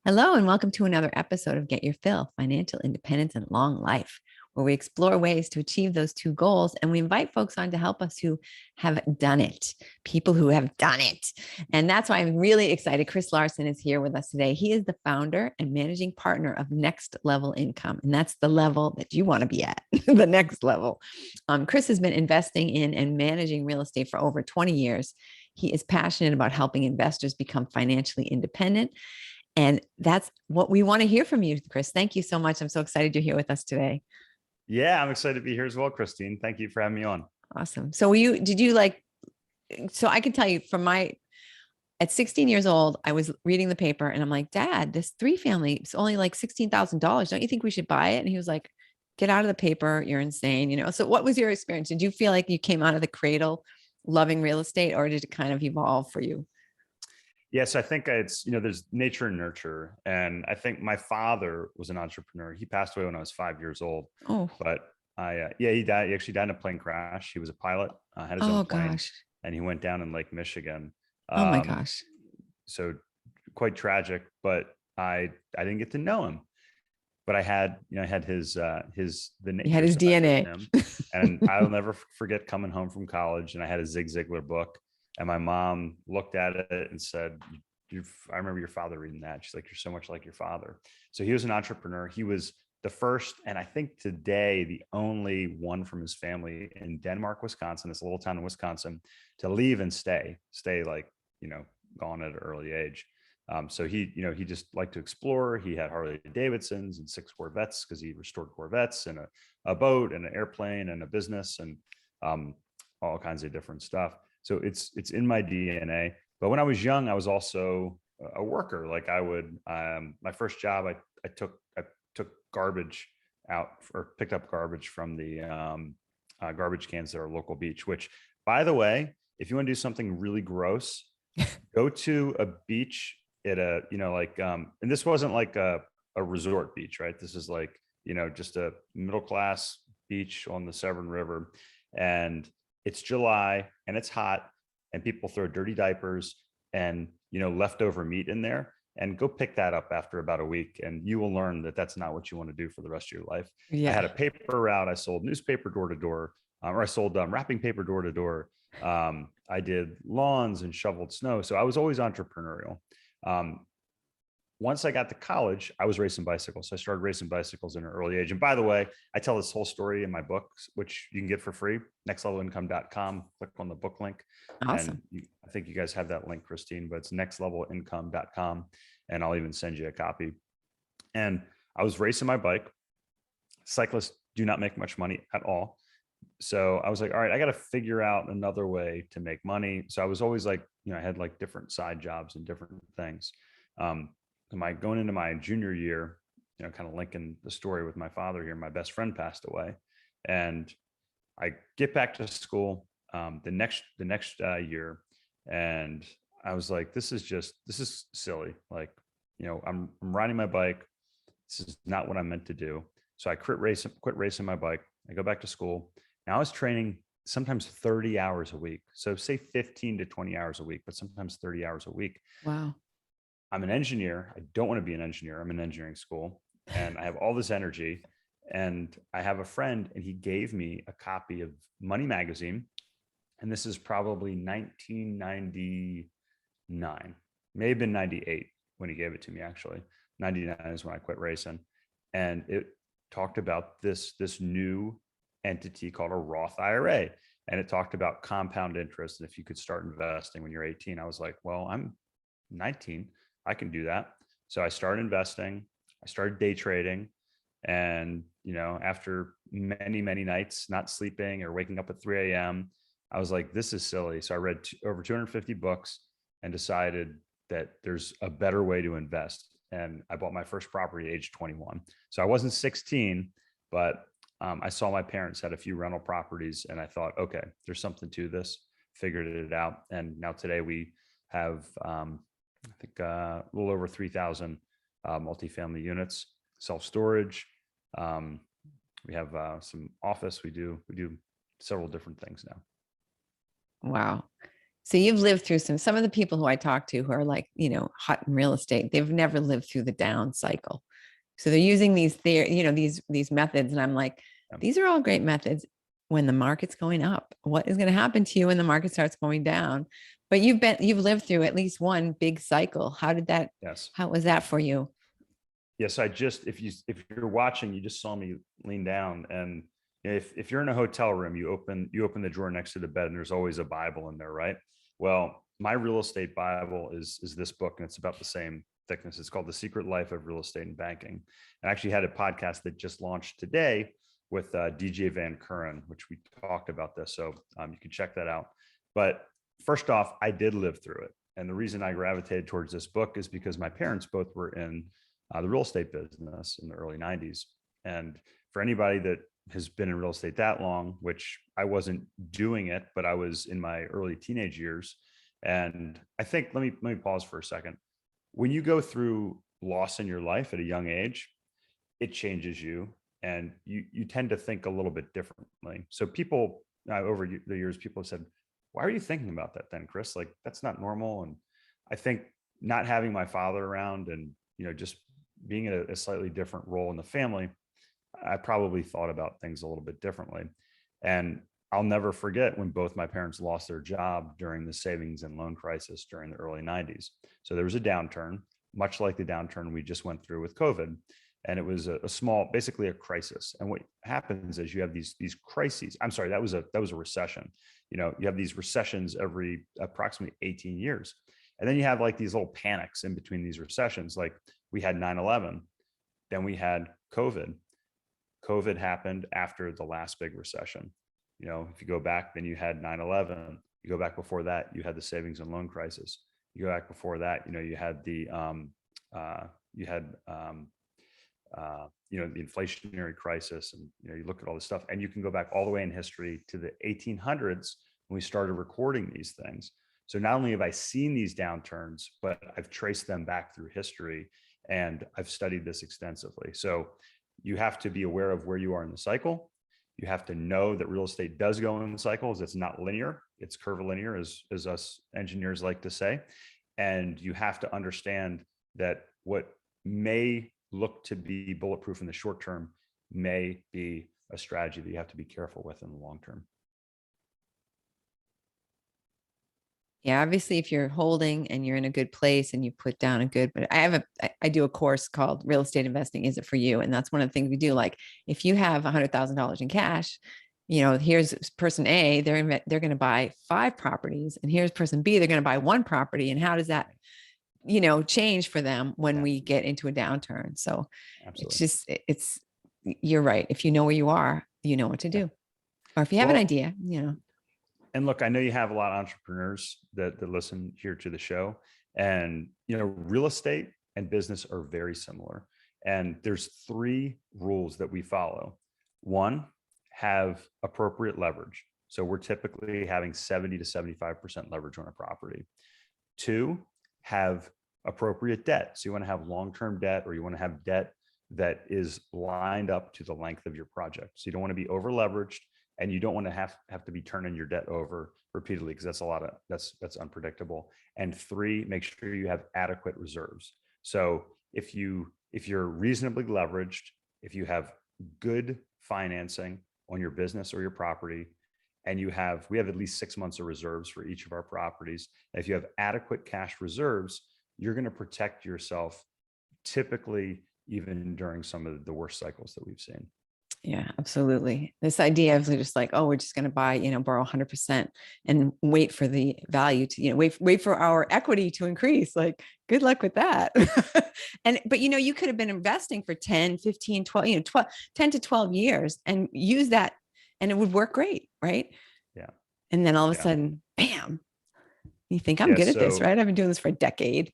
Hello, and welcome to another episode of Get Your Fill Financial Independence and Long Life, where we explore ways to achieve those two goals. And we invite folks on to help us who have done it, people who have done it. And that's why I'm really excited. Chris Larsen is here with us today. He is the founder and managing partner of Next Level Income. And that's the level that you want to be at, the next level. Chris has been investing in and managing real estate for over 20 years. He is passionate about helping investors become financially independent. And that's what we want to hear from you, Chris. Thank you so much. I'm so excited you're here with us today. Yeah, I'm excited to be here as well, Christine. Thank you for having me on. Awesome. So I can tell you at 16 years old, I was reading the paper and I'm like, Dad, this 3-family is only like $16,000. Don't you think we should buy it? And he was like, get out of the paper. You're insane. So what was your experience? Did you feel like you came out of the cradle loving real estate, or did it kind of evolve for you? Yes, I think there's nature and nurture. And I think my father was an entrepreneur. He passed away when I was 5 years old, Oh, but he died. He actually died in a plane crash. He was a pilot, had his oh own plane, gosh. and he went down in Lake Michigan. Oh my Um, gosh. so quite tragic, but I didn't get to know him, but I had the You had nature his side with DNA. him. And I'll never forget coming home from college, and I had a Zig Ziglar book, and my mom looked at it and said, I remember your father reading that. She's like, you're so much like your father. So he was an entrepreneur. He was the first, and I think today, the only one from his family in Denmark, Wisconsin, this little town in Wisconsin, to leave and stay like, gone at an early age. So he just liked to explore. He had Harley Davidsons and 6 Corvettes because he restored Corvettes, and a boat and an airplane and a business, and all kinds of different stuff. So it's in my DNA. But when I was young, I was also a worker. Like I would, my first job, I took garbage out, or picked up garbage from the garbage cans at our local beach. Which, by the way, if you want to do something really gross, go to a beach at and this wasn't like a resort beach, right? This is like, just a middle class beach on the Severn River, and it's July and it's hot, and people throw dirty diapers and leftover meat in there. And go pick that up after about a week, and you will learn that that's not what you want to do for the rest of your life. I Yeah. had a paper route. I sold newspaper door to door, or I sold wrapping paper door to door. I did lawns and shoveled snow. So I was always entrepreneurial. Um, Once I got to college, I was racing bicycles. So I started racing bicycles in an early age. And by the way, I tell this whole story in my books, which you can get for free, nextlevelincome.com. Click on the book link. And Awesome. I think you guys have that link, Christine, but it's nextlevelincome.com. And I'll even send you a copy. And I was racing my bike. Cyclists do not make much money at all. So I was like, all right, I got to figure out another way to make money. So I was always like, I had like different side jobs and different things. Going into my junior year, kind of linking the story with my father here, my best friend passed away, and I get back to school the next year, and I was like, this is silly. Like, I'm riding my bike. This is not what I meant to do. So I quit racing my bike. I go back to school. Now I was training sometimes 30 hours a week. So say 15 to 20 hours a week, but sometimes 30 hours a week. Wow. I'm an engineer. I don't want to be an engineer. I'm in engineering school, and I have all this energy. And I have a friend, and he gave me a copy of Money Magazine. And this is probably 1999, may have been 98 when he gave it to me, actually. 99 is when I quit racing. And it talked about this new entity called a Roth IRA. And it talked about compound interest. And if you could start investing when you're 18, I was like, well, I'm 19. I can do that. So I started investing. I started day trading. And, after many, many nights not sleeping or waking up at 3 a.m., I was like, this is silly. So I read over 250 books and decided that there's a better way to invest. And I bought my first property at age 21. So I wasn't 16, but I saw my parents had a few rental properties, and I thought, okay, there's something to this, figured it out. And now today we have, I think a little over 3,000 multifamily units, self-storage. We have some office. We do several different things now. Wow. So you've lived through some of the people who I talk to who are like, hot in real estate, they've never lived through the down cycle. So they're using these methods. And I'm like, these are all great methods when the market's going up. What is going to happen to you when the market starts going down? But you've lived through at least one big cycle. Yes. How was that for you? Yes. If you're watching, you just saw me lean down, and if you're in a hotel room, you open the drawer next to the bed and there's always a Bible in there, right? Well, my real estate Bible is this book, and it's about the same thickness. It's called The Secret Life of Real Estate and Banking. And I actually had a podcast that just launched today with DJ Van Curran, which we talked about this. So you can check that out. But first off, I did live through it. And the reason I gravitated towards this book is because my parents both were in the real estate business in the early 90s. And for anybody that has been in real estate that long, which I wasn't doing it, but I was in my early teenage years. And I think, let me pause for a second. When you go through loss in your life at a young age, it changes you, and you tend to think a little bit differently. So people over the years, people have said, why are you thinking about that then, Chris? Like, that's not normal. And I think not having my father around, and just being in a slightly different role in the family, I probably thought about things a little bit differently. And I'll never forget when both my parents lost their job during the savings and loan crisis during the early 90s. So there was a downturn, much like the downturn we just went through with COVID. And it was a small, basically a crisis. And what happens is you have these crises. I'm sorry, that was a recession. You have these recessions every approximately 18 years. And then you have like these little panics in between these recessions. Like we had 9/11, then we had COVID. COVID happened after the last big recession. If you go back, then you had 9/11. You go back before that, you had the savings and loan crisis. You go back before that, you had the the inflationary crisis, and you look at all this stuff, and you can go back all the way in history to the 1800s when we started recording these things. So not only have I seen these downturns, but I've traced them back through history, and I've studied this extensively. So you have to be aware of where you are in the cycle. You have to know that real estate does go in cycles. It's not linear. It's curvilinear, as us engineers like to say. And you have to understand that what may look to be bulletproof in the short term may be a strategy that you have to be careful with in the long term. Yeah, obviously, if you're holding and you're in a good place and you put down but I do a course called Real Estate Investing. Is it for you? And that's one of the things we do. Like, if you have $100,000 in cash, here's person A, they're going to buy 5 properties, and here's person B, they're going to buy 1 property. And how does that, change for them when we get into a downturn? So Absolutely. you're right. If you know where you are, you know what to do. Or if you have an idea, And look, I know you have a lot of entrepreneurs that listen here to the show, and real estate and business are very similar. And there's 3 rules that we follow. 1, have appropriate leverage. So we're typically having 70 to 75% leverage on a property. 2, have appropriate debt. So you want to have long-term debt, or you want to have debt that is lined up to the length of your project. So you don't want to be over leveraged, and you don't want to have to be turning your debt over repeatedly, because that's unpredictable. And 3, make sure you have adequate reserves. So if you're reasonably leveraged, if you have good financing on your business or your property, and we have at least 6 months of reserves for each of our properties. If you have adequate cash reserves, you're going to protect yourself, typically even during some of the worst cycles that we've seen. Yeah, absolutely. This idea of just like, oh, we're just going to buy, borrow 100% and wait for the value to, wait for our equity to increase. Like, good luck with that. But you could have been investing for 10, 15, 12, 10 to 12 years and use that, and it would work great. Right. Yeah. And then all of a sudden, bam, you think I'm good at this, right? I've been doing this for a decade.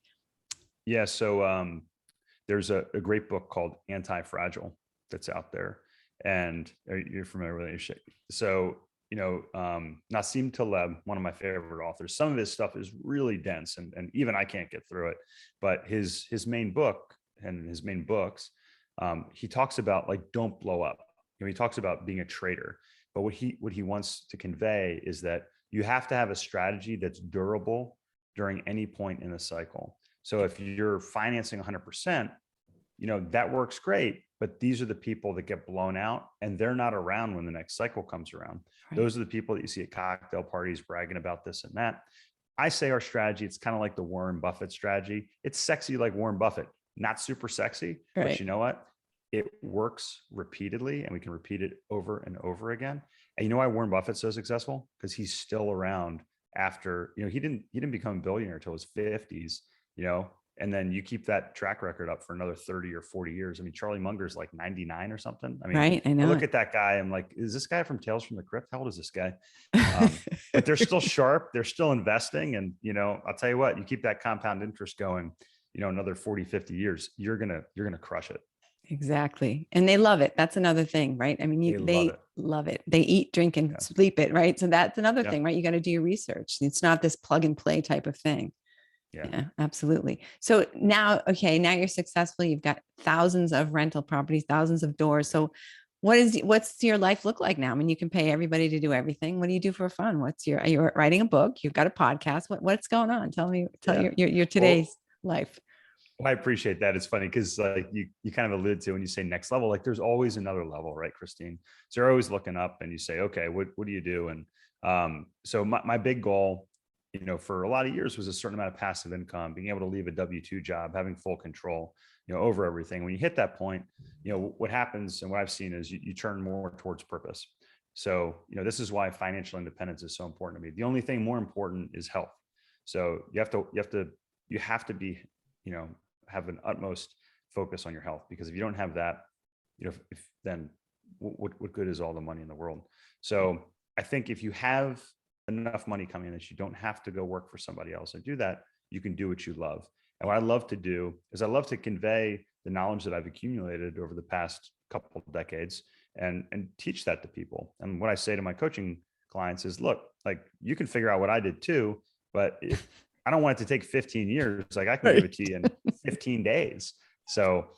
Yeah. So there's a great book called Anti-Fragile that's out there. And you're familiar with it. So, Nassim Taleb, one of my favorite authors, some of his stuff is really dense, and even I can't get through it. But his main book and his main books, he talks about, like, don't blow up. He talks about being a trader. But what he wants to convey is that you have to have a strategy that's durable during any point in the cycle. So if you're financing 100%, that works great, but these are the people that get blown out and they're not around when the next cycle comes around. Right. Those are the people that you see at cocktail parties bragging about this and that. I say our strategy, it's kind of like the Warren Buffett strategy. It's sexy like Warren Buffett, not super sexy, Right. but you know what? It works repeatedly and we can repeat it over and over again. And you know why Warren Buffett's so successful? Because he's still around after, he didn't become a billionaire until his 50s, and then you keep that track record up for another 30 or 40 years. I mean, Charlie Munger's like 99 or something. I mean, right. I know. I look at that guy, I'm like, is this guy from Tales from the Crypt? How old is this guy? But they're still sharp. They're still investing. And, I'll tell you what, you keep that compound interest going, another 40, 50 years, you're going to crush it. Exactly. And they love it. That's another thing, right? I mean, they love it. They eat, drink, and sleep it, right? So that's another thing, right? You got to do your research. It's not this plug and play type of thing. Yeah, absolutely. So now you're successful. You've got thousands of rental properties, thousands of doors. So what's your life look like now? I mean, you can pay everybody to do everything. What do you do for fun? You're writing a book, you've got a podcast. What's going on? Tell your today's life. Well, I appreciate that. It's funny because like you kind of alluded to when you say next level, like there's always another level, right, Christine? So you're always looking up and you say, okay, what do you do? And so my big goal, for a lot of years was a certain amount of passive income, being able to leave a W-2 job, having full control, over everything. When you hit that point, what happens and what I've seen is you turn more towards purpose. So, this is why financial independence is so important to me. The only thing more important is health. So you have to be, have an utmost focus on your health, because if you don't have that, then what good is all the money in the world? So I think if you have enough money coming in that you don't have to go work for somebody else and do that, you can do what you love. And what I love to do is I love to convey the knowledge that I've accumulated over the past couple of decades and teach that to people. And what I say to my coaching clients is, look, like you can figure out what I did too, but I don't want it to take 15 years. Like I can give it to you in 15 days. So,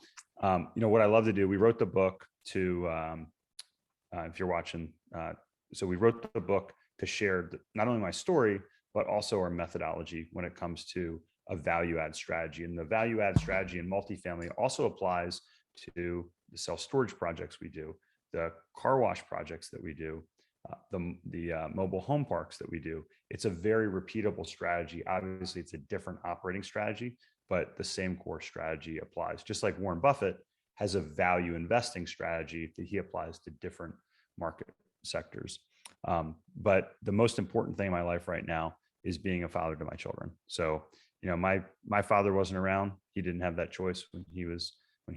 what I love to do, we wrote the book to, if you're watching, so we wrote the book to share not only my story, but also our methodology when it comes to a value add strategy. And the value add strategy in multifamily also applies to the self-storage projects we do, the car wash projects that we do, the mobile home parks that we do. It's a very repeatable strategy. Obviously, it's a different operating strategy, but the same core strategy applies. Just like Warren Buffett has a value investing strategy that he applies to different market sectors. But the most important thing in my life right now is being a father to my children. So, my father wasn't around. He didn't have that choice when he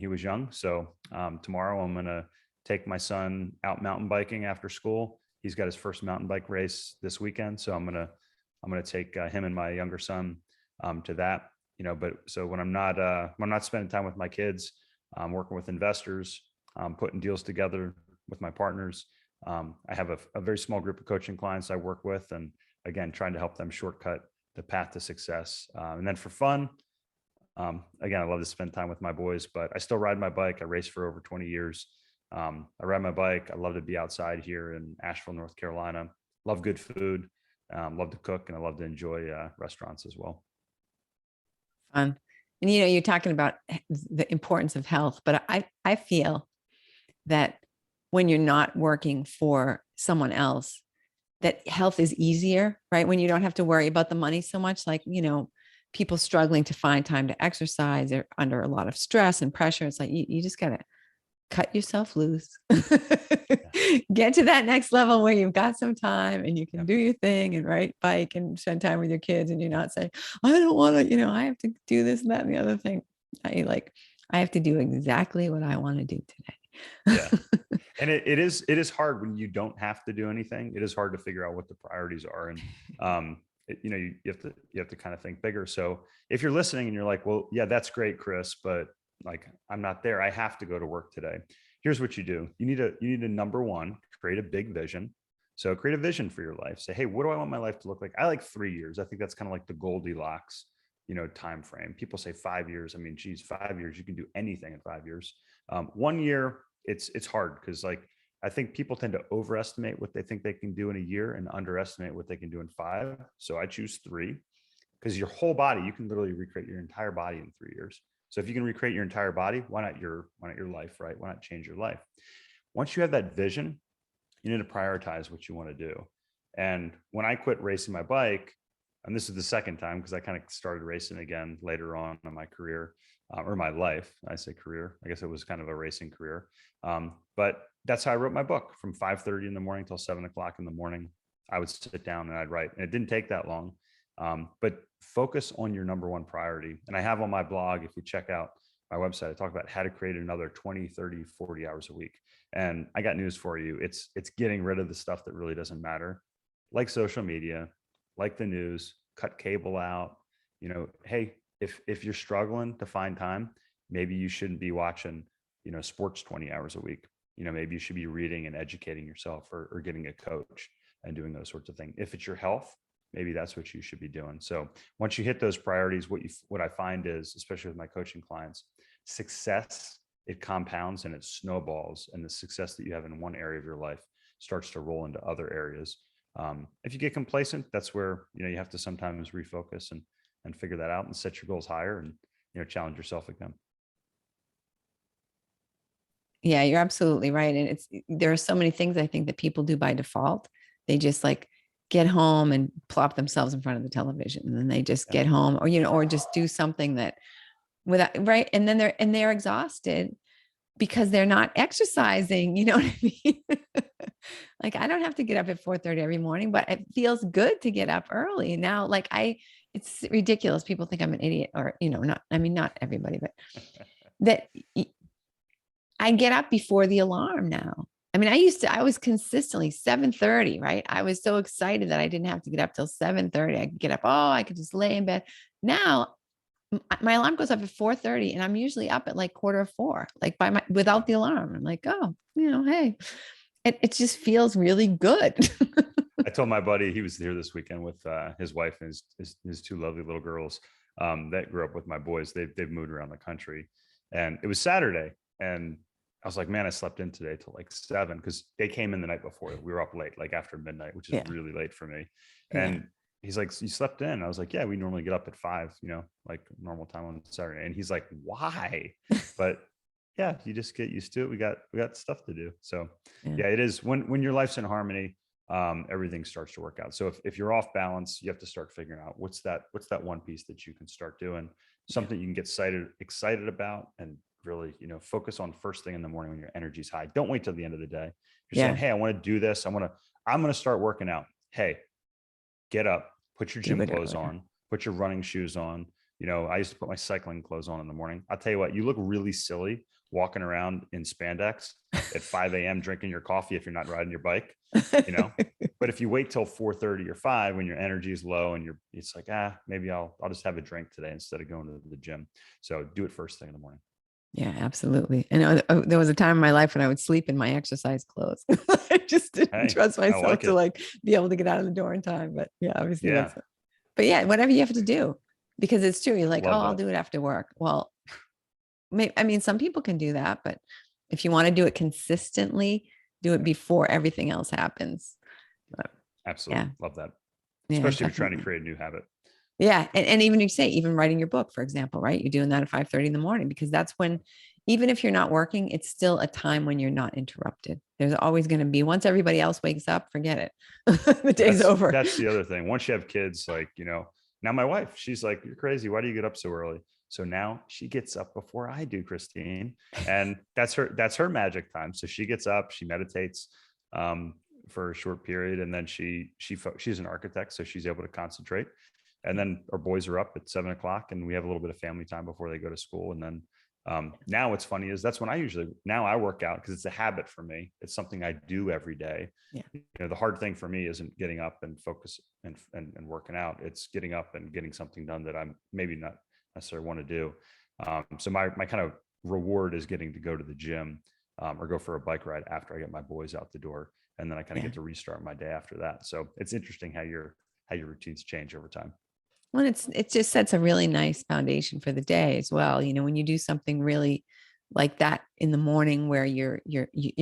was young. So tomorrow I'm going to take my son out mountain biking after school. He's got his first mountain bike race this weekend. So I'm going to take him and my younger son to that, but so when I'm not spending time with my kids, I'm working with investors, putting deals together with my partners. I have a very small group of coaching clients I work with, and again, trying to help them shortcut the path to success. And then for fun, again, I love to spend time with my boys, but I still ride my bike. I raced for over 20 years. I ride my bike. I love to be outside here in Asheville, North Carolina. Love good food, love to cook, and I love to enjoy restaurants as well. Fun. And, you're talking about the importance of health, but I feel that when you're not working for someone else, that health is easier, right? When you don't have to worry about the money so much, like, people struggling to find time to exercise, they're under a lot of stress and pressure. It's like, you just got to cut yourself loose, get to that next level where you've got some time and you can do your thing and ride bike and spend time with your kids. And you're not saying, I don't want to, I have to do this and that and the other thing. I have to do exactly what I want to do today. Yeah. And it is hard when you don't have to do anything. It is hard to figure out what the priorities are. And, you have to kind of think bigger. So if you're listening and you're like, well, yeah, that's great, Chris, but like, I'm not there. I have to go to work today. Here's what you do. You need to number one, create a big vision. So create a vision for your life. Say, hey, what do I want my life to look like? I like 3 years. I think that's kind of like the Goldilocks, time frame. People say 5 years. I mean, geez, 5 years, you can do anything in 5 years. 1 year, it's hard because like I think people tend to overestimate what they think they can do in a year and underestimate what they can do in 5. So I choose 3, because your whole body, you can literally recreate your entire body in 3 years. So if you can recreate your entire body, why not your life, right? Why not change your life? Once you have that vision, you need to prioritize what you want to do. And when I quit racing my bike, and this is the second time, because I kind of started racing again later on in my career, or my life. I say career, I guess it was kind of a racing career. But that's how I wrote my book. From 5:30 in the morning till 7 o'clock in the morning, I would sit down and I'd write. And it didn't take that long. But focus on your number one priority. And I have on my blog, if you check out my website, I talk about how to create another 20, 30, 40 hours a week. And I got news for you. It's getting rid of the stuff that really doesn't matter, like social media, like the news, cut cable out. Hey, if you're struggling to find time, maybe you shouldn't be watching, sports 20 hours a week. Maybe you should be reading and educating yourself, or getting a coach and doing those sorts of things. If it's your health, maybe that's what you should be doing. So once you hit those priorities, what I find is, especially with my coaching clients, success, it compounds and it snowballs, and the success that you have in one area of your life starts to roll into other areas. If you get complacent, that's where, you have to sometimes refocus and figure that out and set your goals higher and, challenge yourself again. Yeah, you're absolutely right. And there are so many things I think that people do by default. They just like get home and plop themselves in front of the television, and then they just get home, or, or just do something that without, right. And then they're exhausted because they're not exercising. You know what I mean? Like, I don't have to get up at 4:30 every morning, but it feels good to get up early now. Like it's ridiculous. People think I'm an idiot, or, not everybody, but that I get up before the alarm now. I mean, I was consistently 7:30, right? I was so excited that I didn't have to get up till 7:30. I could get up. Oh, I could just lay in bed. Now my alarm goes up at 4:30, and I'm usually up at like 4:15, like without the alarm. I'm like, oh, hey, it just feels really good. I told my buddy, he was here this weekend with his wife and his 2 lovely little girls that grew up with my boys. They've moved around the country, and it was Saturday. And I was like, man, I slept in today till like 7, because they came in the night before. We were up late, like after midnight, which is really late for me. And he's like, you slept in? I was like, yeah, we normally get up at 5, like normal time on Saturday. And he's like, why? But yeah, you just get used to it. We got stuff to do. So yeah, it is when your life's in harmony, everything starts to work out. So if you're off balance, you have to start figuring out what's that one piece that you can start doing, something you can get excited about, and really, focus on first thing in the morning when your energy's high. Don't wait till the end of the day. You're saying, hey, I want to do this. I'm going to start working out. Hey, get up, put your gym clothes on, put your running shoes on. I used to put my cycling clothes on in the morning. I'll tell you what, you look really silly walking around in spandex at 5 a.m. drinking your coffee if you're not riding your bike, But if you wait till 4:30 or 5 when your energy is low and it's like, maybe I'll just have a drink today instead of going to the gym. So do it first thing in the morning. Yeah, absolutely. And there was a time in my life when I would sleep in my exercise clothes. I just didn't trust myself to be able to get out of the door in time. But yeah, obviously that's it. But yeah, whatever you have to do, because it's true. You're like, I'll do it after work. Well, some people can do that, but if you want to do it consistently, do it before everything else happens. Absolutely. Love that. Especially if you're trying to create a new habit. Yeah. And even even writing your book, for example, right? You're doing that at 5:30 in the morning, because that's when, even if you're not working, it's still a time when you're not interrupted. There's always going to be, once everybody else wakes up, forget it. The day's over. That's the other thing. Once you have kids, like, now my wife, she's like, you're crazy. Why do you get up so early? So now she gets up before I do, Christine. And that's her magic time. So she gets up, she meditates for a short period. And then she's an architect, so she's able to concentrate. And then our boys are up at 7 o'clock, and we have a little bit of family time before they go to school. And then now what's funny is that's when I work out, because it's a habit for me. It's something I do every day. Yeah. The hard thing for me isn't getting up and focus and working out. It's getting up and getting something done that I'm maybe not necessarily want to do. So my kind of reward is getting to go to the gym or go for a bike ride after I get my boys out the door. And then I kind of get to restart my day after that. So it's interesting how your routines change over time. Well, it just sets a really nice foundation for the day as well. When you do something really, like that in the morning where you're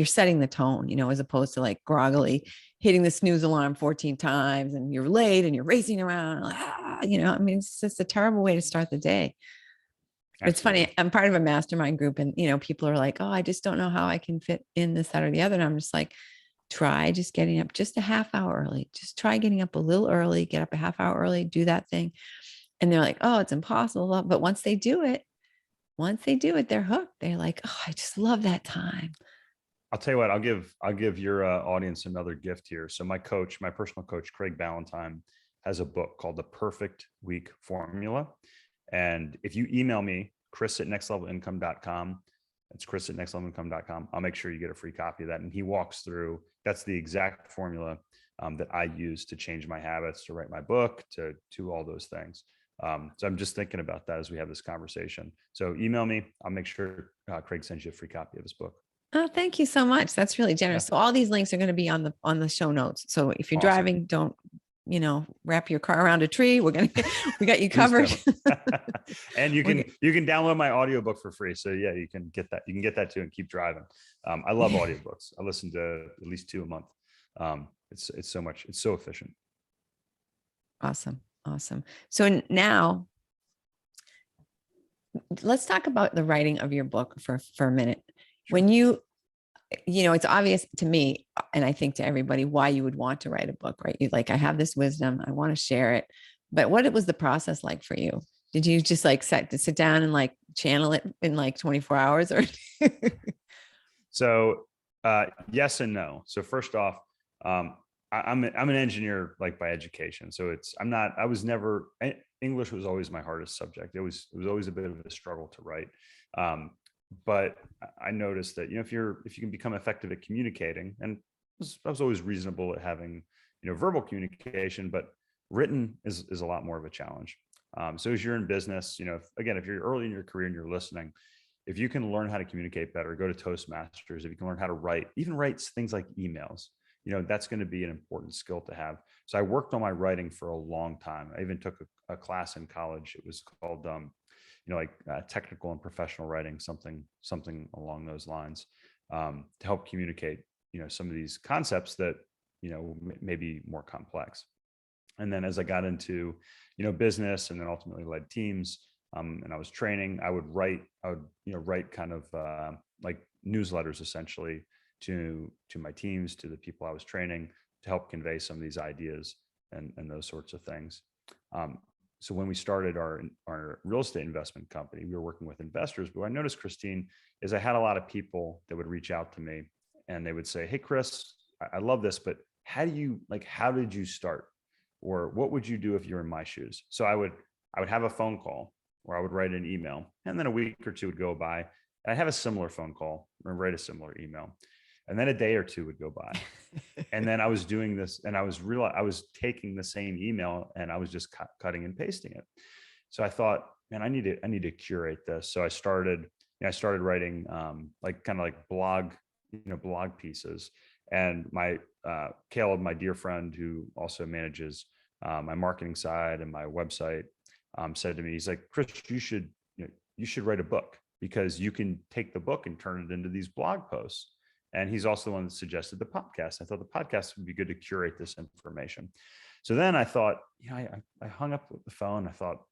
setting the tone, as opposed to like groggily hitting the snooze alarm 14 times and you're late and you're racing around. I mean, it's just a terrible way to start the day. It's Absolutely. funny. I'm part of a mastermind group and, people are like, oh, I just don't know how I can fit in this, that, or the other. And I'm just like, try just getting up just a half hour early. Just try getting up a little early, get up a half hour early, do that thing. And they're like, oh, it's impossible. But once they do it, they're hooked. They're like, oh, I just love that time. I'll tell you what, I'll give your audience another gift here. So my personal coach, Craig Ballantyne, has a book called The Perfect Week Formula. And if you email me, chris@nextlevelincome.com, that's chris@nextlevelincome.com, I'll make sure you get a free copy of that. And he walks through, that's the exact formula that I use to change my habits, to write my book, to all those things. So I'm just thinking about that as we have this conversation. So email me, I'll make sure Craig sends you a free copy of his book. Oh, thank you so much. That's really generous. Yeah. So all these links are going to be on the show notes. So if you're Awesome. driving, don't, wrap your car around a tree. We got you Please covered. And you can download my audiobook for free. So yeah, you can get that too and keep driving. I love audiobooks. I listen to at least 2 a month. It's so efficient. Awesome. So now let's talk about the writing of your book for a minute. Sure. When it's obvious to me, and I think to everybody, why you would want to write a book, right? You like, I have this wisdom, I want to share it. But what was the process like for you? Did you just like sit down and like channel it in like 24 hours or? So yes and no. So first off, I'm an engineer, like, by education. So English was always my hardest subject. It was always a bit of a struggle to write. But I noticed that, if you can become effective at communicating, and I was always reasonable at having, verbal communication, but written is a lot more of a challenge. So as you're in business, if you're early in your career and you're listening, if you can learn how to communicate better, go to Toastmasters. If you can learn how to write things like emails, that's going to be an important skill to have. So I worked on my writing for a long time. I even took a class in college. It was called, technical and professional writing, something along those lines, to help communicate, some of these concepts that, may be more complex. And then as I got into, business, and then ultimately led teams, and I was training, I would write kind of like newsletters, essentially, to my teams, to the people I was training, to help convey some of these ideas and those sorts of things. So when we started our real estate investment company, we were working with investors. But what I noticed, Christine, is I had a lot of people that would reach out to me and they would say, "Hey, Chris, I love this, but how did you start? Or what would you do if you're in my shoes?" So I would have a phone call, or I would write an email, and then a week or two would go by, and I'd have a similar phone call or write a similar email. And then a day or two would go by. And then I was doing this, and I was taking the same email and I was just cutting and pasting it. So I thought, man, I need to curate this. So I started writing blog pieces. And my Caleb, my dear friend, who also manages my marketing side and my website, said to me, he's like, "Chris, you should write a book, because you can take the book and turn it into these blog posts." And he's also the one that suggested the podcast. I thought the podcast would be good to curate this information. So then I thought, I hung up the phone. I thought,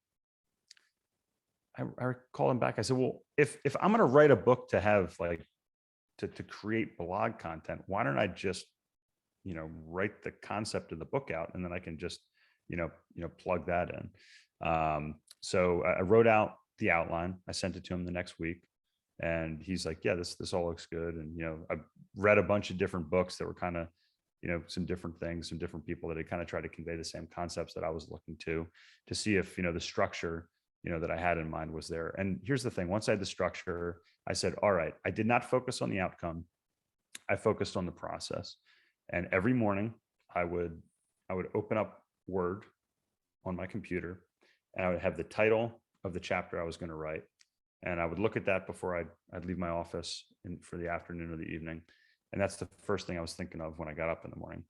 I called him back. I said, "Well, if I'm going to write a book to have to create blog content, why don't I just, write the concept of the book out, and then I can just, plug that in." So I wrote out the outline. I sent it to him the next week. And he's like, "Yeah, this all looks good." And, I read a bunch of different books that were kind of, some different things, some different people that had kind of tried to convey the same concepts that I was looking to see if, the structure, that I had in mind was there. And here's the thing. Once I had the structure, I said, all right, I did not focus on the outcome. I focused on the process. And every morning I would open up Word on my computer, and I would have the title of the chapter I was going to write. And I would look at that before I'd leave my office for the afternoon or the evening. And that's the first thing I was thinking of when I got up in the morning.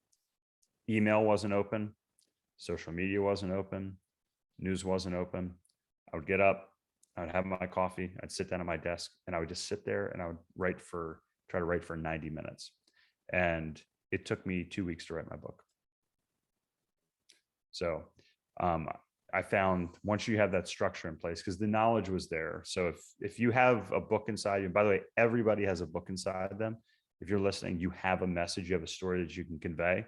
Email wasn't open. Social media wasn't open. News wasn't open. I would get up. I would have my coffee, I'd sit down at my desk, and I would just sit there and I would try to write for 90 minutes. And it took me 2 weeks to write my book. So I found once you have that structure in place, because the knowledge was there. So if you have a book inside you, by the way, everybody has a book inside them. If you're listening, you have a message, you have a story that you can convey.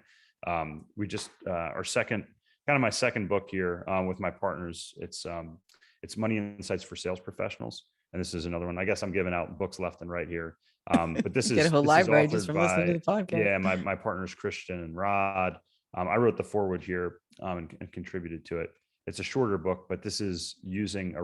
We just my second book here with my partners. It's Money Insights for Sales Professionals, and this is another one. I guess I'm giving out books left and right here, but this Get a is whole this is library just authored from listening to by the podcast. my partners Christian and Rod. I wrote the foreword here and contributed to it. It's a shorter book, but this is using a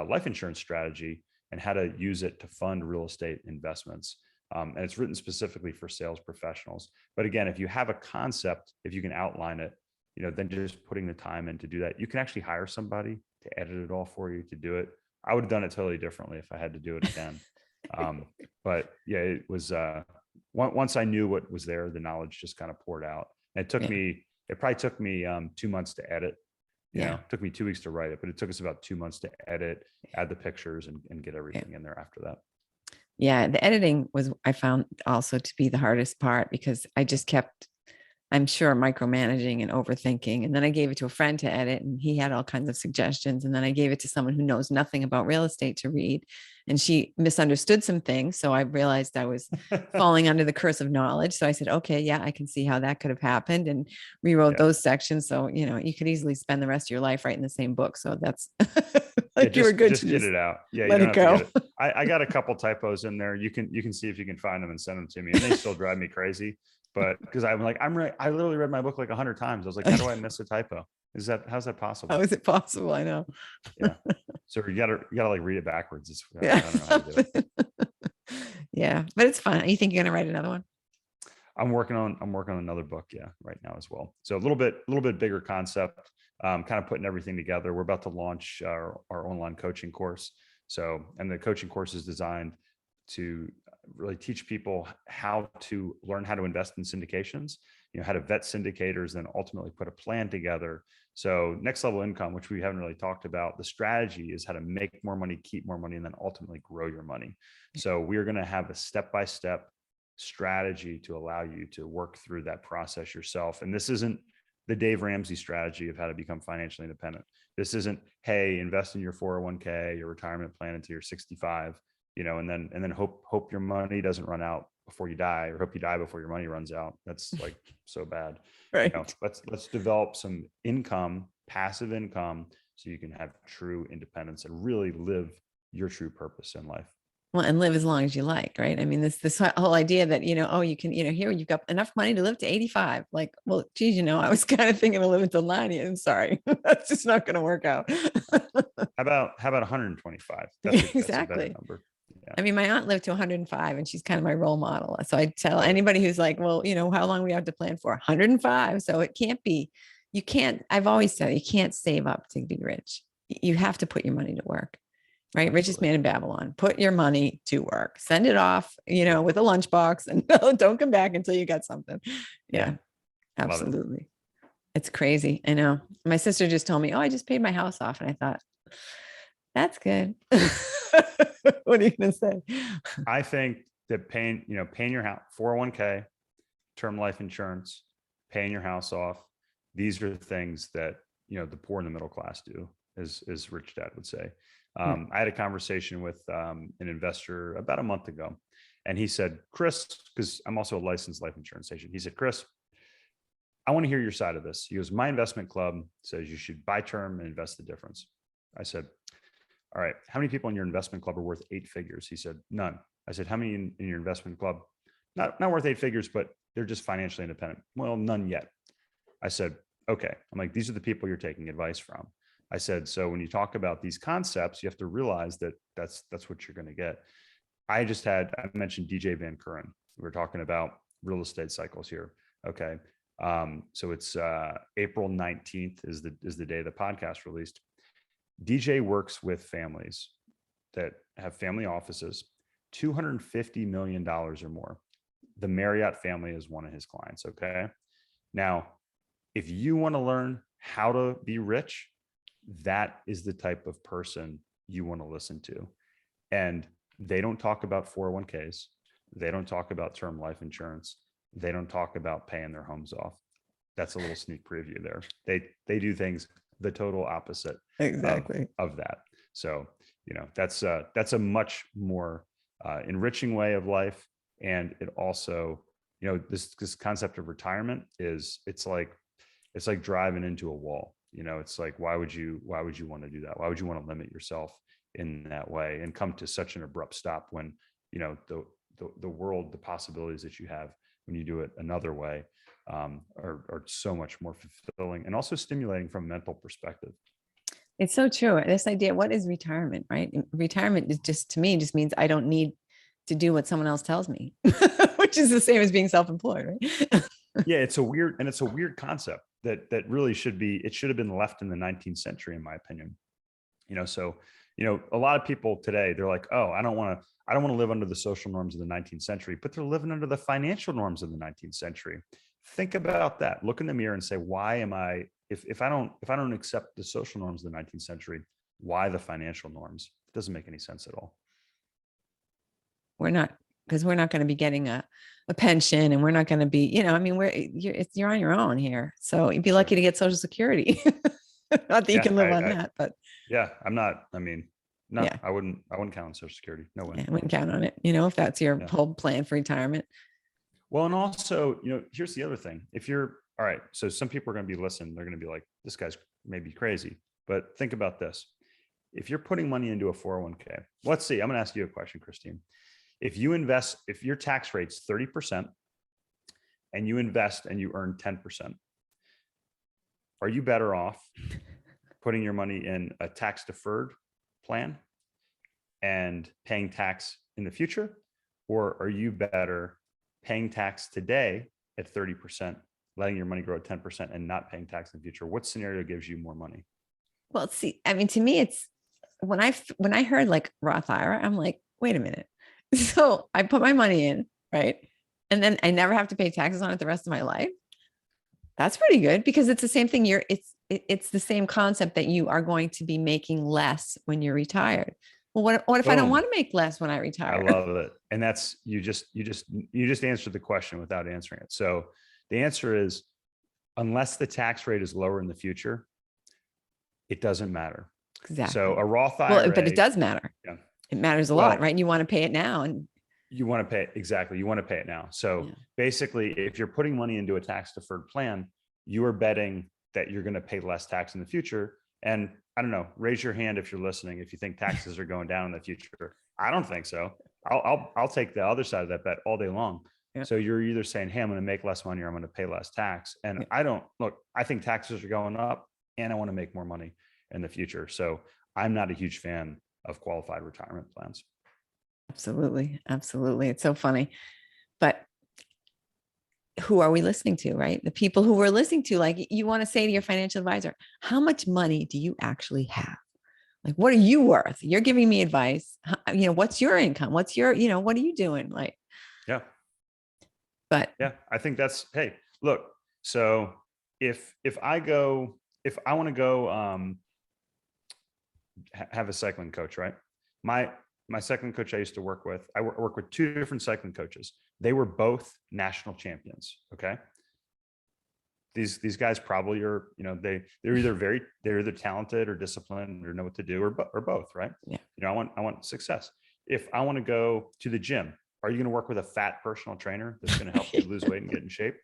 life insurance strategy and how to use it to fund real estate investments. And it's written specifically for sales professionals. But again, if you have a concept, if you can outline it, then just putting the time in to do that. You can actually hire somebody to edit it all for you to do it. I would have done it totally differently if I had to do it again. But yeah, it was, once I knew what was there, the knowledge just kind of poured out. And it probably took me 2 months to edit. It took me 2 weeks to write it, but it took us about 2 months to edit, add the pictures and get everything in there after that. Yeah. The editing I found also to be the hardest part, because I just kept, I'm sure, micromanaging and overthinking. And then I gave it to a friend to edit, and he had all kinds of suggestions. And then I gave it to someone who knows nothing about real estate to read, and she misunderstood some things. So I realized I was falling under the curse of knowledge. So I said, okay, yeah, I can see how that could have happened, and rewrote those sections. So, you could easily spend the rest of your life writing the same book. So that's you were good to get it out. Yeah. Let you it don't have go. to get it. I got a couple typos in there. You can see if you can find them and send them to me, and they still drive me crazy. But because I'm like, I literally read my book like 100 times. I was like, how do I miss a typo? How's that possible? How is it possible? I know. Yeah. So you gotta like read it backwards. Yeah. I don't know how to do it. Yeah, but it's fun. You think you're gonna write another one? I'm working on another book, right now as well. So a little bit bigger concept, kind of putting everything together. We're about to launch our online coaching course. And the coaching course is designed to really teach people how to learn how to invest in syndications, how to vet syndicators, and ultimately put a plan together. So next level income, which we haven't really talked about, the strategy is how to make more money, keep more money, and then ultimately grow your money. So we're going to have a step-by-step strategy to allow you to work through that process yourself. And this isn't the Dave Ramsey strategy of how to become financially independent. This isn't, hey, invest in your 401k, your retirement plan until you're 65, and then hope your money doesn't run out before you die, or hope you die before your money runs out. That's like so bad. Right. Let's develop some income, passive income, so you can have true independence and really live your true purpose in life. Well, and live as long as you like, right? I mean, this whole idea that, you can, here you've got enough money to live to 85. Like, well, geez, I was kind of thinking of living till 90. I'm sorry. That's just not going to work out. How about 125? That's a better number. Yeah. I mean, my aunt lived to 105, and she's kind of my role model. So I tell anybody who's like, well, how long we have to plan for? 105. So it can't be, I've always said, you can't save up to be rich. You have to put your money to work. Right. Absolutely. Richest man in Babylon. Put your money to work. Send it off, with a lunchbox, and don't come back until you got something. Yeah, absolutely. It's crazy. I know. My sister just told me, oh, I just paid my house off. And I thought, that's good. What are you going to say? I think that paying your house, 401k, term life insurance, paying your house off, these are things that, the poor and the middle class do, as Rich Dad would say. I had a conversation with an investor about a month ago, and he said, Chris, because I'm also a licensed life insurance agent. He said, Chris, I want to hear your side of this. He goes, my investment club says you should buy term and invest the difference. I said, all right, how many people in your investment club are worth 8 figures? He said, none. I said, how many in your investment club? Not worth 8 figures, but they're just financially independent. Well, none yet. I said, okay. I'm like, these are the people you're taking advice from. I said, so when you talk about these concepts, you have to realize that that's what you're going to get. I mentioned DJ Van Curren. We were talking about real estate cycles here. Okay. So it's April 19th is the day the podcast released. DJ works with families that have family offices, $250 million or more. The Marriott family is one of his clients. Okay. Now, if you want to learn how to be rich, that is the type of person you want to listen to. And they don't talk about 401ks. They don't talk about term life insurance. They don't talk about paying their homes off. That's a little sneak preview there. They do things the total opposite Exactly. of that. So, that's a much more enriching way of life. And it also, this concept of retirement it's like driving into a wall. It's like, why would you want to do that? Why would you want to limit yourself in that way and come to such an abrupt stop when, the world, the possibilities that you have when you do it another way are so much more fulfilling and also stimulating from a mental perspective. It's so true. This idea, what is retirement, right? Retirement is just, to me, just means I don't need to do what someone else tells me, which is the same as being self-employed, right? Yeah, it's a weird concept that really should have been left in the 19th century, in my opinion. So, a lot of people today, they're like, oh, I don't want to live under the social norms of the 19th century, but they're living under the financial norms of the 19th century. Think about that. Look in the mirror and say, why am I, if I don't accept the social norms of the 19th century, why the financial norms? It doesn't make any sense at all. Because we're not going to be getting a pension, and we're not going to be, you're on your own here. So you'd be lucky to get Social Security. Not that you can live on that, but yeah, I'm not. I mean, no, yeah. I wouldn't count on Social Security. No way. I wouldn't count on it. If that's your whole plan for retirement. Well, and also, here's the other thing. If you're all right, so some people are going to be listening. They're going to be like, this guy's maybe crazy, but think about this. If you're putting money into a 401k, let's see, I'm going to ask you a question, Christine. If your tax rate's 30% and you invest and you earn 10%, are you better off putting your money in a tax deferred plan and paying tax in the future? Or are you better paying tax today at 30%, letting your money grow at 10% and not paying tax in the future? What scenario gives you more money? Well, see, I mean, to me, it's when I heard like Roth IRA, I'm like, wait a minute. So I put my money in, right? And then I never have to pay taxes on it the rest of my life. That's pretty good, because it's the same thing. It's the same concept that you are going to be making less when you're retired. Well, what if I don't want to make less when I retire? I love it. And that's, you just answered the question without answering it. So the answer is, unless the tax rate is lower in the future, it doesn't matter. Exactly. So a Roth IRA, well, but it does matter. Yeah. It matters a lot, right? And you want to pay it now, and you want to pay it. Exactly. You want to pay it now. So basically, if you're putting money into a tax deferred plan, you are betting that you're going to pay less tax in the future. And I don't know, raise your hand if you're listening, if you think taxes are going down in the future. I don't think so. I'll take the other side of that bet all day long. Yeah. So you're either saying, hey, I'm going to make less money, or I'm going to pay less tax. And I think taxes are going up, and I want to make more money in the future. So I'm not a huge fan of qualified retirement plans. Absolutely. Absolutely. It's so funny. But who are we listening to, right? The people who we're listening to, like, you want to say to your financial advisor, how much money do you actually have? Like, what are you worth? You're giving me advice. What's your income? What's your, what are you doing? Like, yeah. But yeah, I think that's, hey, look, so if I want to go have a cycling coach, right? My cycling coach I used to work with, I work with two different cycling coaches. They were both national champions. Okay. These guys probably are, they're either talented or disciplined or know what to do, or both, right? Yeah. I want success. If I want to go to the gym, are you going to work with a fat personal trainer that's going to help you lose weight and get in shape?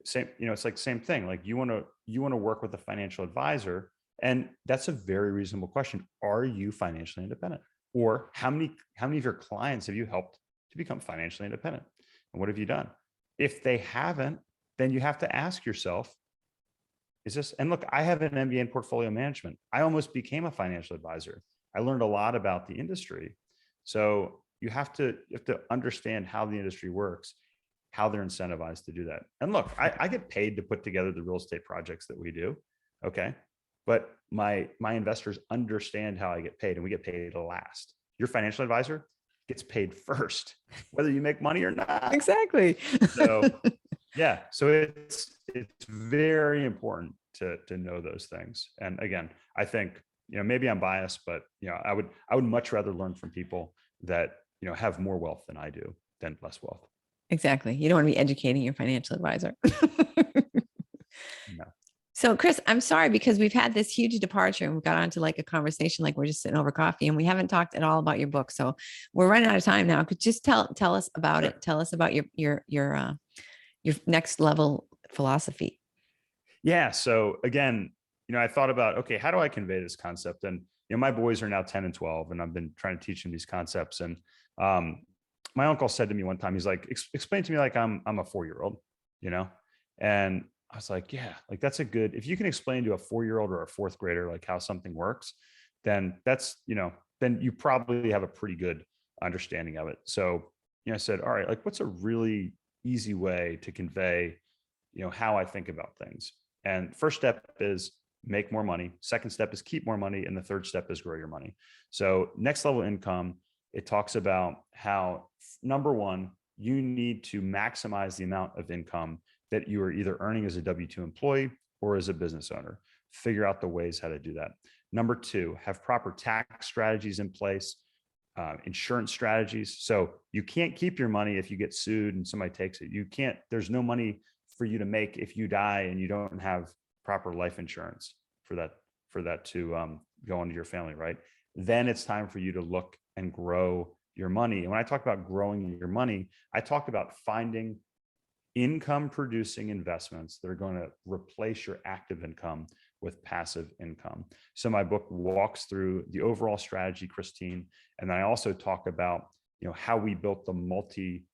Same, it's like same thing. Like you want to work with a financial advisor. And that's a very reasonable question. Are you financially independent? Or how many of your clients have you helped to become financially independent? And what have you done? If they haven't, then you have to ask yourself, is this, and look, I have an M.B.A in portfolio management. I almost became a financial advisor. I learned a lot about the industry. So you have to understand how the industry works, how they're incentivized to do that. And look, I get paid to put together the real estate projects that we do. Okay. But my investors understand how I get paid, and we get paid last. Your financial advisor gets paid first, whether you make money or not. Exactly. So yeah. So it's very important to know those things. And again, I think, maybe I'm biased, but I would much rather learn from people that, have more wealth than I do than less wealth. Exactly. You don't want to be educating your financial advisor. No. So, Chris, I'm sorry because we've had this huge departure and we got onto like a conversation, like we're just sitting over coffee, and we haven't talked at all about your book. So we're running out of time now. Could just tell us about it. Tell us about your next level philosophy. Yeah. So again, I thought about, okay, how do I convey this concept? And my boys are now 10 and 12, and I've been trying to teach them these concepts. And my uncle said to me one time, he's like, explain to me like I'm a 4-year-old, and I was like, yeah, like that's if you can explain to a 4-year-old or a fourth grader, like how something works, then that's, then you probably have a pretty good understanding of it. So, I said, all right, like what's a really easy way to convey, how I think about things? And first step is make more money. Second step is keep more money. And the third step is grow your money. So next level income, it talks about how, number one, you need to maximize the amount of income that you are either earning as a W-2 employee or as a business owner. Figure out the ways how to do that. Number two, have proper tax strategies in place, insurance strategies. So you can't keep your money if you get sued and somebody takes it. You can't, there's no money for you to make if you die and you don't have proper life insurance for that to go into your family, right? Then it's time for you to look and grow your money. And when I talk about growing your money, I talk about finding income producing investments that are going to replace your active income with passive income. So my book walks through the overall strategy, Christine, and then I also talk about how we built the multifamily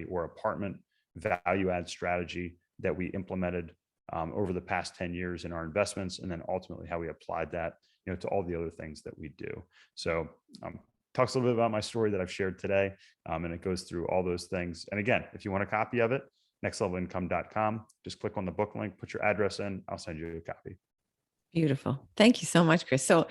or apartment value add strategy that we implemented over the past 10 years in our investments, and then ultimately how we applied that to all the other things that we do. So talks a little bit about my story that I've shared today, and it goes through all those things. And again, if you want a copy of it, nextlevelincome.com, just click on the book link, put your address in, I'll send you a copy. Beautiful. Thank you so much, Chris. So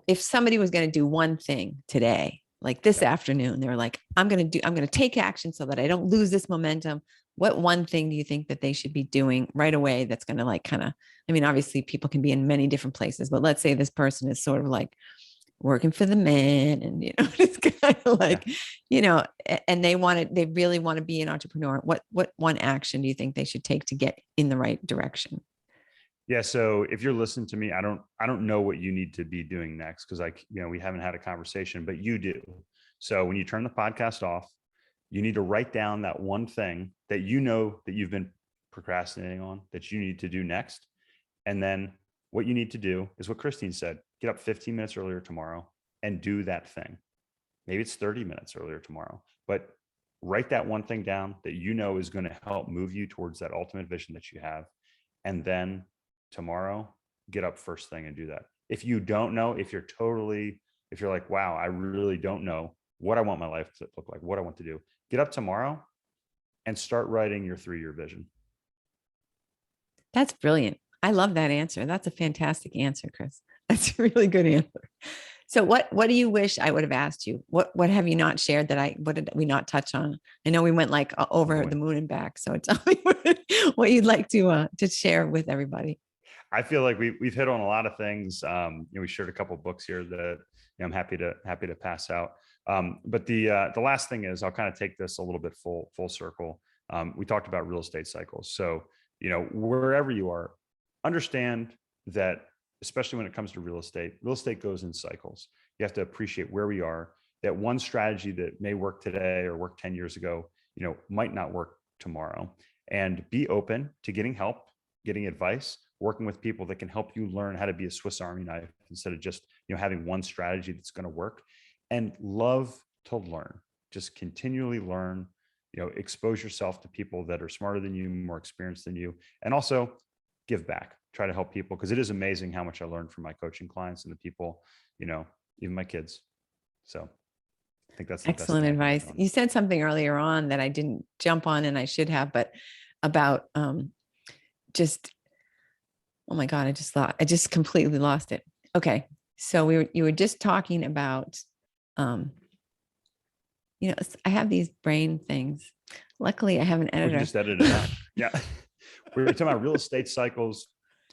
if somebody was going to do one thing today, like this afternoon, they're like, I'm going to take action so that I don't lose this momentum. What one thing do you think that they should be doing right away that's going to like kind of, I mean, obviously people can be in many different places, but let's say this person is sort of like working for the man and, it's kind of like, and they really want to be an entrepreneur. What one action do you think they should take to get in the right direction? Yeah. So if you're listening to me, I don't know what you need to be doing next, because we haven't had a conversation, but you do. So when you turn the podcast off, you need to write down that one thing that that you've been procrastinating on that you need to do next. And then what you need to do is what Christine said, get up 15 minutes earlier tomorrow and do that thing. Maybe it's 30 minutes earlier tomorrow, but write that one thing down that is going to help move you towards that ultimate vision that you have. And then tomorrow, get up first thing and do that. If you don't know, if you're like, wow, I really don't know what I want my life to look like, what I want to do, get up tomorrow and start writing your 3-year vision. That's brilliant. I love that answer. That's a fantastic answer, Chris. That's a really good answer. So what do you wish I would have asked you? What have you not shared what did we not touch on? I know we went like over the moon and back. So tell me what you'd like to share with everybody. I feel like we've hit on a lot of things. We shared a couple of books here that I'm happy to pass out. But the last thing is, I'll kind of take this a little bit full circle. We talked about real estate cycles. So, wherever you are, understand that, especially when it comes to real estate goes in cycles. You have to appreciate where we are, that one strategy that may work today or work 10 years ago, might not work tomorrow. And be open to getting help, getting advice, working with people that can help you learn how to be a Swiss Army knife instead of just, having one strategy that's going to work. And love to learn, just continually learn, expose yourself to people that are smarter than you, more experienced than you, and also give back, try to help people. Because it is amazing how much I learned from my coaching clients and the people, even my kids. So I think that's the excellent advice. You said something earlier on that I didn't jump on and I should have, but about just, oh my God, I just completely lost it. Okay. So you were just talking about, I have these brain things. Luckily, I have an We editor. can just edit it out. Yeah. We're talking about real estate cycles.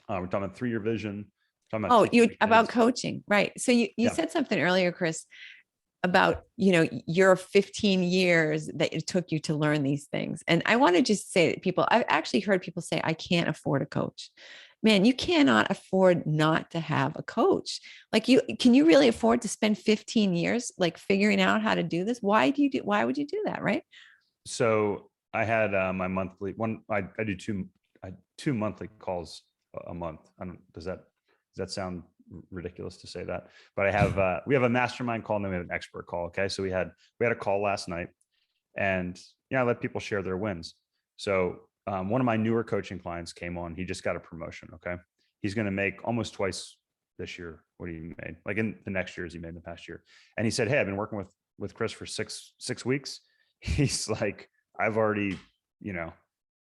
We're talking about 3-year vision. Talking about About coaching, right? So you said something earlier, Chris, about your 15 years that it took you to learn these things. And I want to just say that I've actually heard people say, I can't afford a coach. Man, you cannot afford not to have a coach. Like, can you really afford to spend 15 years like figuring out how to do this? Why would you do that, right? So I had my monthly one. I do two monthly calls a month. Does that sound ridiculous to say that? But I have we have a mastermind call and then we have an expert call. Okay, so we had a call last night, and I let people share their wins. So one of my newer coaching clients came on. He just got a promotion. Okay, he's going to make almost twice this year what he made, like in the next year as he made in the past year. And he said, "Hey, I've been working with Chris for six weeks." He's like, I've already,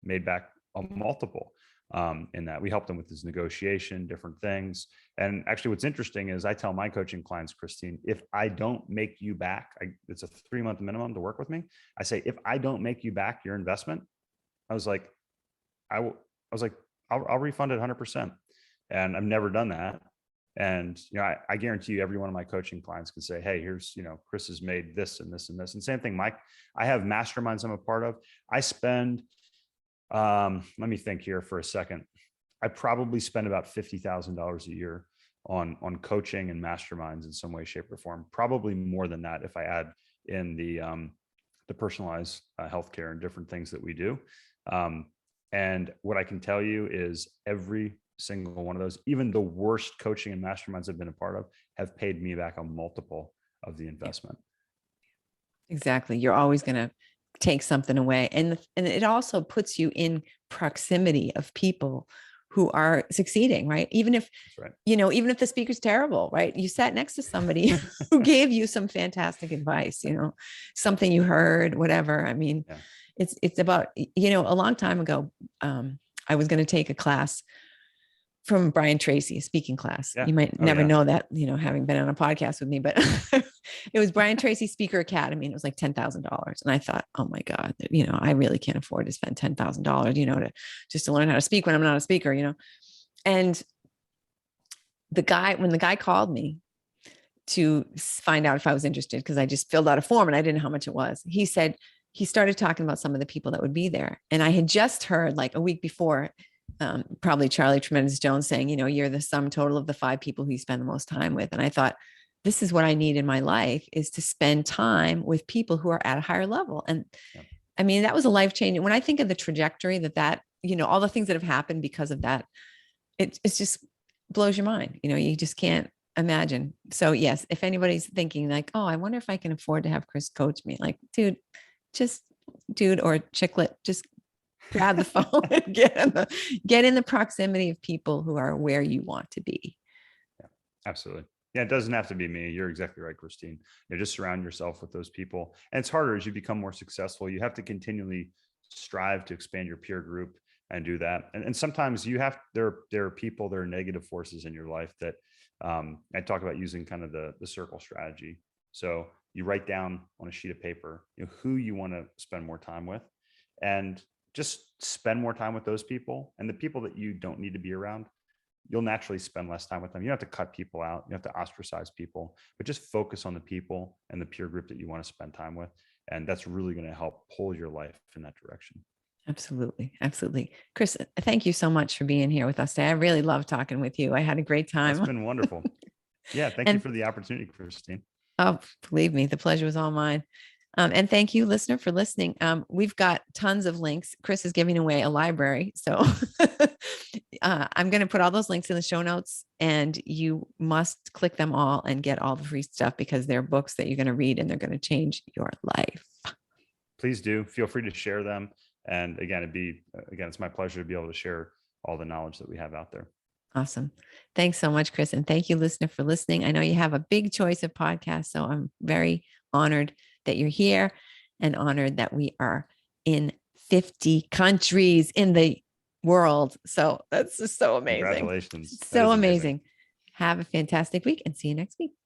made back a multiple in that. We helped him with his negotiation, different things. And actually what's interesting is I tell my coaching clients, Christine, if I don't make you back, it's a 3-month minimum to work with me. I say, if I don't make you back your investment, I was like, I'll refund it 100%. And I've never done that. And, I guarantee you every one of my coaching clients can say, hey, here's, Chris has made this and this and this. And same thing, Mike, I have masterminds I'm a part of. I spend, let me think here for a second. I probably spend about $50,000 a year on coaching and masterminds in some way, shape or form, probably more than that if I add in the personalized healthcare and different things that we do. And what I can tell you is every single one of those, even the worst coaching and masterminds I've been a part of, have paid me back a multiple of the investment. Exactly. You're always going to take something away. And it also puts you in proximity of people who are succeeding, right? Even if, even if the speaker's terrible, right? You sat next to somebody who gave you some fantastic advice, something you heard, whatever. I mean, it's about, a long time ago, I was going to take a class from Brian Tracy, a speaking class. Yeah. You might never know that, having been on a podcast with me, but it was Brian Tracy Speaker Academy, and it was like $10,000. And I thought, oh my God, I really can't afford to spend $10,000, to learn how to speak when I'm not a speaker, And when the guy called me to find out if I was interested, because I just filled out a form and I didn't know how much it was. He said, he started talking about some of the people that would be there. And I had just heard like a week before, probably Charlie Tremendous Jones saying, you're the sum total of the 5 people who you spend the most time with. And I thought, this is what I need in my life, is to spend time with people who are at a higher level. And I mean, that was a life changing. When I think of the trajectory that, all the things that have happened because of that, it just blows your mind. You just can't imagine. So yes, if anybody's thinking like, oh, I wonder if I can afford to have Chris coach me, like, dude or chicklet, just grab the phone and get in the proximity of people who are where you want to be. Yeah, absolutely. Yeah, it doesn't have to be me. You're exactly right, Christine. Just surround yourself with those people. And it's harder as you become more successful. You have to continually strive to expand your peer group and do that. And sometimes there are people, there are negative forces in your life that I talk about using kind of the circle strategy. So you write down on a sheet of paper, who you want to spend more time with, and just spend more time with those people. And the people that you don't need to be around, you'll naturally spend less time with them. You don't have to cut people out. You have to ostracize people, but just focus on the people and the peer group that you want to spend time with. And that's really going to help pull your life in that direction. Absolutely. Absolutely. Chris, thank you so much for being here with us today. I really love talking with you. I had a great time. It's been wonderful. Yeah. Thank you for the opportunity, Christine. Oh, believe me, the pleasure was all mine. And thank you, listener, for listening. We've got tons of links. Chris is giving away a library. So I'm going to put all those links in the show notes, and you must click them all and get all the free stuff, because they're books that you're going to read and they're going to change your life. Please do. Feel free to share them. And again, it's my pleasure to be able to share all the knowledge that we have out there. Awesome. Thanks so much, Chris. And thank you, listener, for listening. I know you have a big choice of podcasts, so I'm very honored that you're here, and honored that we are in 50 countries in the world. So that's just so amazing. Congratulations. So amazing. Have a fantastic week, and see you next week.